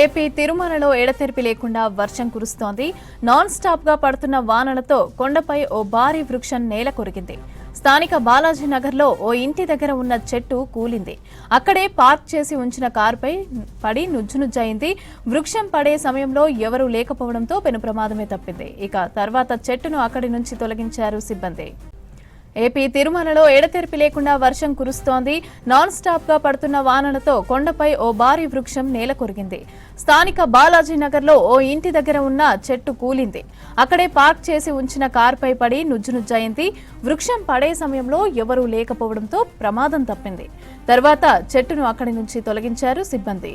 AP తిరుమలలో ఎడతెరిపి లేకుండా వర్షం కురుస్తోంది. నాన్ స్టాప్ గా పడుతున్న వానలతో కొండపై ఓ భారీ వృక్షం నేల కొరిగింది. స్థానిక బాలాజీ నగర్లో ఓ ఇంటి దగ్గర ఉన్న చెట్టు కూలింది. అక్కడే పార్క్ చేసి ఉంచిన కారుపై పడి నుజ్జునుజ్జయింది. వృక్షం పడే సమయంలో ఎవరూ లేకపోవడంతో పెను ప్రమాదమే తప్పింది. ఇక తర్వాత చెట్టును అక్కడి నుంచి తొలగించారు సిబ్బంది. ఏపీ తిరుమలలో ఎడతెరిపి లేకుండా వర్షం కురుస్తోంది. నాన్ స్టాప్ గా పడుతున్న వానలతో కొండపై ఓ భారీ వృక్షం నేల కొరిగింది. స్థానిక బాలాజీ నగర్లో ఓ ఇంటి దగ్గర ఉన్న చెట్టు కూలింది. అక్కడే పార్క్ చేసి ఉంచిన కారుపై పడి నుజ్జునుజ్జయింది. వృక్షం పడే సమయంలో ఎవరూ లేకపోవడంతో ప్రమాదం తప్పింది. తర్వాత చెట్టును అక్కడి నుంచి తొలగించారు సిబ్బంది.